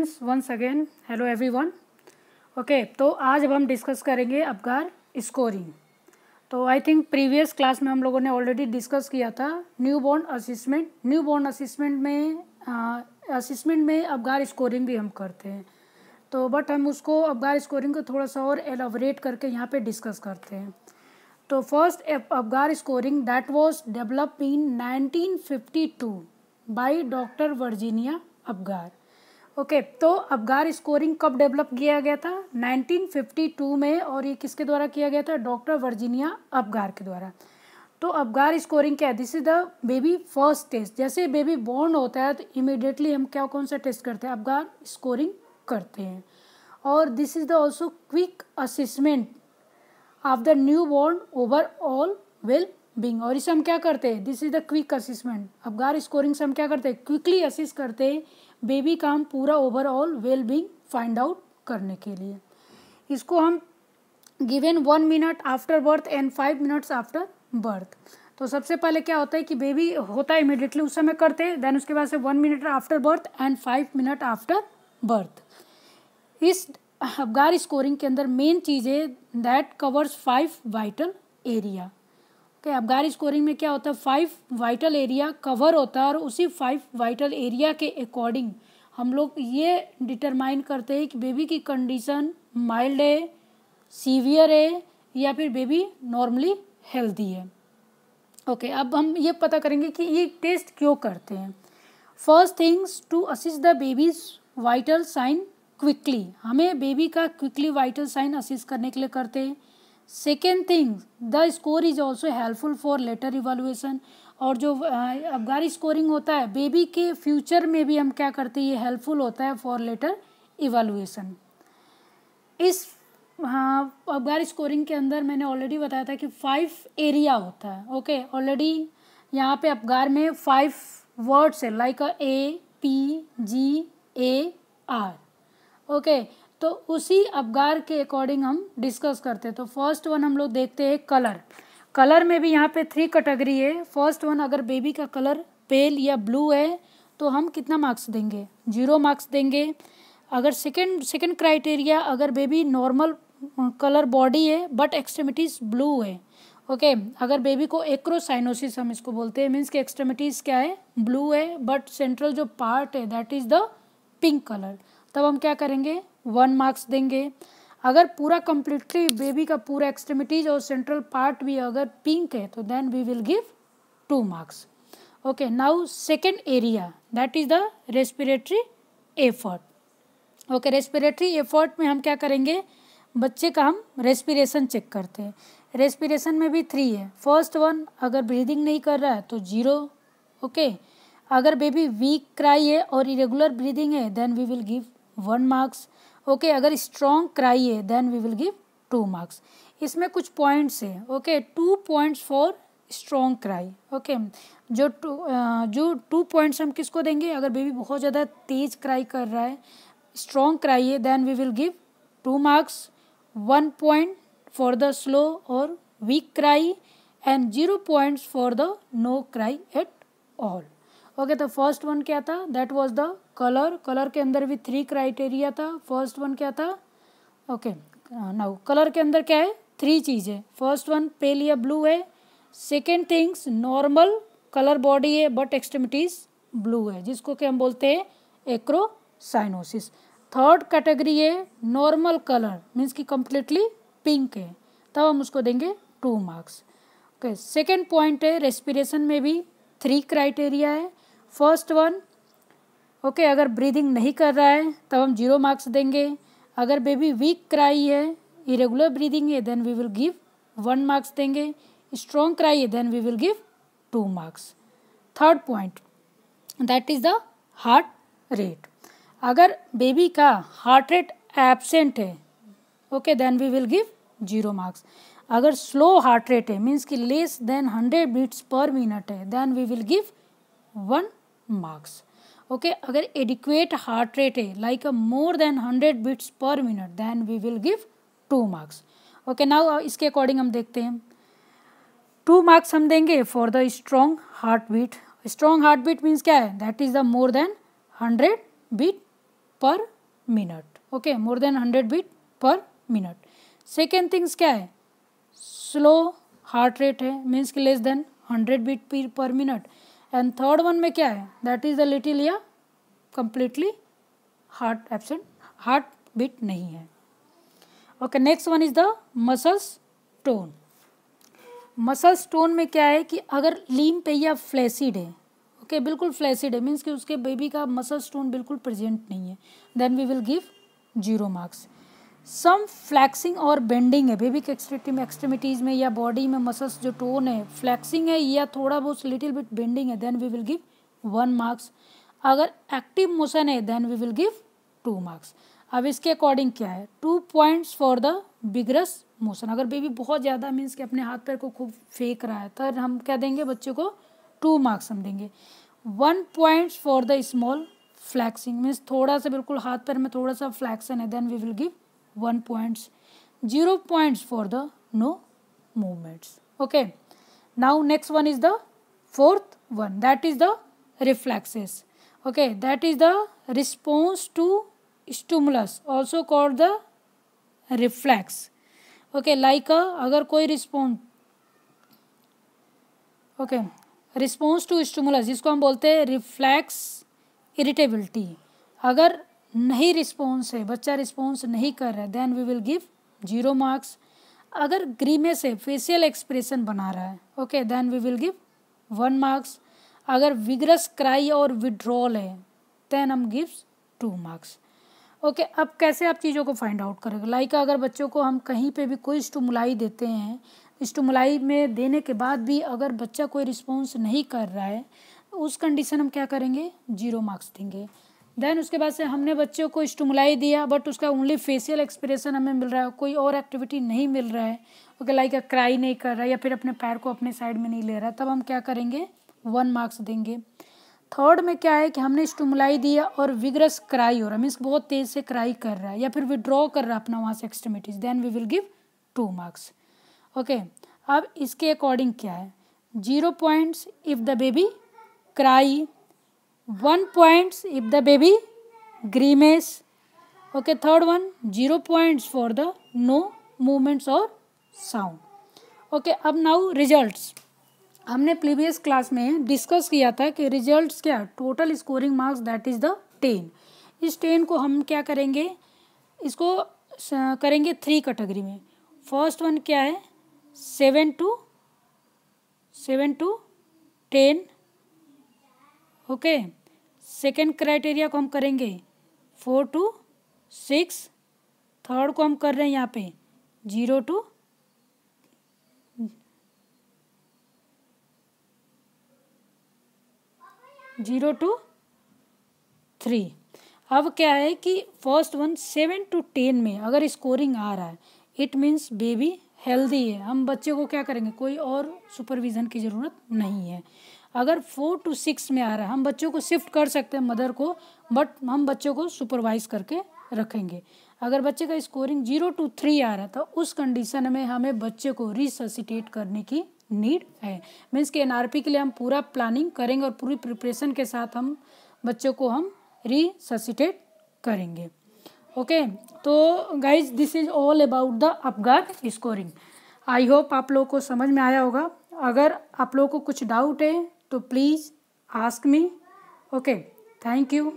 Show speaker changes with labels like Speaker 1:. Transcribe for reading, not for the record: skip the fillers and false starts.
Speaker 1: Friends, once again hello everyone. Okay, तो आज अब हम डिस्कस करेंगे अपगार स्कोरिंग। तो आई थिंक प्रीवियस क्लास में हम लोगों ने ऑलरेडी डिस्कस किया था न्यूबॉर्न असेसमेंट। न्यूबॉर्न असेसमेंट में अपगार स्कोरिंग भी हम करते हैं। तो बट हम उसको अपगार स्कोरिंग को थोड़ा सा और एलाबोरेट करके यहाँ पे डिस्कस करते हैं। तो first Apgar scoring that was developed in 1952 by doctor Virginia Apgar. Okay, तो अपगार स्कोरिंग कब डेवलप किया गया था? 1952 में, और ये किसके द्वारा किया गया था? डॉक्टर वर्जीनिया अपगार के द्वारा। तो अपगार स्कोरिंग क्या है? This is the baby first test. जैसे बेबी बॉर्न होता है तो इमीडिएटली हम कौन सा टेस्ट करते हैं? अपगार स्कोरिंग करते हैं। और this is the also quick assessment of the new born overall well being. और इसे हम क्या करते हैं? This is the quick assessment. Apgar scoring से हम क्या करते हैं? क्विकली असेस करते हैं बेबी का हम पूरा overall well being find out करने के लिए। इसको हम given 1 minute after birth and 5 minutes after birth. तो सबसे पहले क्या होता है कि बेबी होता है इमीडिएटली उस समय करते हैं, देन उसके बाद से 1 minute after birth and 5 minute after birth. इस अपगार स्कोरिंग के अंदर मेन चीज़ है that covers 5 vital area. Okay, Apgar scoring में क्या होता है? 5 वाइटल एरिया कवर होता है, और उसी 5 वाइटल एरिया के अकॉर्डिंग हम लोग ये डिटरमाइन करते हैं कि बेबी की कंडीशन माइल्ड है, सीवियर है, या फिर बेबी नॉर्मली हेल्दी है। ओके, अब हम ये पता करेंगे कि ये टेस्ट क्यों करते हैं। First things to assess the baby's vital sign quickly. हमें बेबी का क्विकली वाइटल साइन असिस करने के लिए करते हैं। Second thing, the score is also helpful for later evaluation. और जो अपगार स्कोरिंग होता है बेबी के फ्यूचर में भी हम क्या करते हैं? ये हेल्पफुल होता है फॉर लेटर इवेलुएशन। इस अपगार स्कोरिंग के अंदर मैंने ऑलरेडी बताया था कि 5 एरिया होता है। ओके, ऑलरेडी यहाँ पे अपगार में 5 वर्ड्स है लाइक APGAR। ओके, तो उसी अपगार के अकॉर्डिंग हम डिस्कस करते हैं। तो फर्स्ट वन हम लोग देखते हैं कलर। कलर में भी यहाँ पे 3 कैटेगरी है। फर्स्ट वन, अगर बेबी का कलर पेल या ब्लू है तो हम कितना मार्क्स देंगे? 0 मार्क्स देंगे। अगर सेकंड क्राइटेरिया, अगर बेबी नॉर्मल कलर बॉडी है बट एक्सट्रीमिटीज ब्लू है। ओके, अगर बेबी को एक्रोसाइनोसिस हम इसको बोलते हैं, मीन्स कि एक्सट्रीमिटीज क्या है? ब्लू है, बट सेंट्रल जो पार्ट है that is the pink colour, तब हम क्या करेंगे? 1 मार्क्स देंगे। अगर पूरा कंप्लीटली बेबी का पूरा एक्सट्रीमिटीज और सेंट्रल पार्ट भी अगर पिंक है तो then we will give 2 marks. Okay, now second area that is the respiratory effort. Okay, respiratory effort में हम क्या करेंगे? बच्चे का हम रेस्पिरेशन चेक करते हैं। रेस्पिरेशन में भी 3 है। फर्स्ट वन, अगर ब्रीदिंग नहीं कर रहा है तो 0। ओके, अगर बेबी वीक क्राई है और इरेगुलर ब्रीदिंग है then we will give 1 marks. Okay, अगर स्ट्रॉन्ग क्राई है then we will give 2 marks. इसमें कुछ पॉइंट्स है। Okay, 2 points for strong cry. Okay, जो 2 पॉइंट्स हम किसको देंगे? अगर बेबी बहुत ज़्यादा तेज क्राई कर रहा है, स्ट्रॉन्ग क्राई है, then we will give 2 marks. 1 point for the slow और weak cry and 0 points for the no cry at all. Okay, तो फर्स्ट वन क्या था? That was the colour. Colour के अंदर भी 3 क्राइटेरिया था। फर्स्ट वन क्या था? ओके, नाउ कलर के अंदर क्या है? 3 चीज़ें। फर्स्ट वन पेल या ब्लू है। Second things, normal colour body है बट एक्सट्रीमिटीज ब्लू है, जिसको कि हम बोलते हैं एक्रोसाइनोसिस। थर्ड कैटेगरी है नॉर्मल कलर, मीन्स कि कंप्लीटली पिंक है, तब हम उसको देंगे 2 मार्क्स। ओके, सेकेंड पॉइंट है रेस्पिरेशन में भी 3 क्राइटेरिया है। फर्स्ट वन, ओके, अगर ब्रीदिंग नहीं कर रहा है तब हम 0 मार्क्स देंगे। अगर बेबी वीक क्राई है, इरेगुलर ब्रीदिंग है, then we will give 1 marks देंगे। स्ट्रॉन्ग क्राई है then we will give 2 marks. Third point that is the heart rate. अगर बेबी का हार्ट रेट एब्सेंट है, okay, then we will give 0 marks. अगर slow heart rate है, means कि less than 100 beats per minute है, then we will give 1 marks. Okay, अगर adequate heart rate है like more than 100 beats per minute, then we will give 2 marks. Okay, now इसके according हम देखते हैं। 2 marks हम देंगे for the strong heart beat. Strong heart beat means क्या है? That is the more than 100 beat per minute, okay, more than 100 beat per minute. Second things क्या है, स्लो हार्ट रेट है, मीन्स कि less than 100 beat per minute. And third one में क्या है, that is the little या completely heart absent, heart beat नहीं है। Okay, next one is the muscles tone. Muscles tone में क्या है कि अगर लीम पे या फ्लैसिड है, ओके, बिल्कुल फ्लैसिड है, मीन्स कि उसके बेबी का मसल्स टोन बिल्कुल प्रेजेंट नहीं है, then we will give 0 marks. Some flexing और बेंडिंग है बेबी के एक्सट्रीमिटीज़ में या बॉडी में, मसल्स जो टोन है फ्लैक्सिंग है या थोड़ा बहुत लिटिल बिट बेंडिंग है, then we will give 1 marks. अगर एक्टिव मोशन है then we will give 2 marks. अब इसके अकॉर्डिंग क्या है, 2 points for the vigorous motion. अगर बेबी बहुत ज़्यादा मीन्स कि अपने हाथ पैर को खूब फेंक रहा है तो हम क्या देंगे, बच्चे को 2 मार्क्स हम देंगे। 1 points for the small flexing, means थोड़ा सा बिल्कुल हाथ पैर में थोड़ा सा फ्लैक्सन है, then we will give 1 points. 0 points for the no movements. Okay, now next one is the fourth one, that is the reflexes. Okay, that is the response to stimulus, also called the reflex. Okay, like अगर कोई response, okay, response to stimulus जिसको हम बोलते हैं reflex irritability, अगर नहीं response है, बच्चा रिस्पॉन्स नहीं कर रहा है, then we will give 0 marks. अगर ग्रीमेस है, फेशियल एक्सप्रेशन बना रहा है, okay, then we will give 1 marks. अगर विगरस क्राई और विड्रॉल है, देन हम गिव्स 2 मार्क्स। ओके, अब कैसे आप चीज़ों को फाइंड आउट करेंगे, लाइक अगर बच्चों को हम कहीं पे भी कोई स्टिमुलाई देते हैं, स्टिमुलाई में देने के बाद भी अगर बच्चा कोई रिस्पॉन्स नहीं कर रहा है, उस कंडीशन हम क्या करेंगे, 0 मार्क्स देंगे। देन उसके बाद से हमने बच्चों को स्टिमुलाई दिया बट उसका ओनली फेशियल एक्सप्रेशन हमें मिल रहा है, कोई और एक्टिविटी नहीं मिल रहा है, ओके, लाइक क्राई नहीं कर रहा है या फिर अपने पैर को अपने साइड में नहीं ले रहा है, तब हम क्या करेंगे, 1 मार्क्स देंगे। थर्ड में क्या है कि हमने स्टिमुलाई दिया और विगरस क्राई हो रहा है, मीन्स बहुत तेज से क्राई कर रहा है या फिर विड्रॉ कर रहा है अपना वहाँ से extremities, then we will give 2 marks. Okay, अब इसके अकॉर्डिंग क्या है, 0 points if the baby cry, 1 points if the baby grimace. Okay, third one 0 points for the no movements और साउंड। ओके, अब नाउ रिजल्ट्स। हमने प्रीवियस क्लास में discuss किया था कि रिजल्ट्स क्या, total scoring marks that is the 10। इस 10 को हम क्या करेंगे, इसको करेंगे 3 कैटेगरी में। फर्स्ट वन क्या है, 7 to 10। ओके, सेकेंड क्राइटेरिया को हम करेंगे 4 to 6। थर्ड को हम कर रहे हैं यहाँ पे 0 to 3। अब क्या है कि फर्स्ट वन 7 to 10 में अगर स्कोरिंग आ रहा है, इट मीन्स बेबी हेल्दी है, हम बच्चे को क्या करेंगे, कोई और सुपरविज़न की ज़रूरत नहीं है। अगर 4 to 6 में आ रहा है, हम बच्चों को शिफ्ट कर सकते हैं मदर को, बट हम बच्चों को सुपरवाइज करके रखेंगे। अगर बच्चे का स्कोरिंग 0 to 3 आ रहा था, उस कंडीशन में हमें बच्चे को रिससिटेट करने की नीड है, मीन्स कि एनआरपी के लिए हम पूरा प्लानिंग करेंगे और पूरी प्रिपरेशन के साथ हम बच्चों को हम रिससिटेट करेंगे। ओके, तो guys this is all about the Apgar scoring. I hope आप लोगों को समझ में आया होगा। अगर आप लोगों को कुछ डाउट है तो please ask me. Okay, thank you.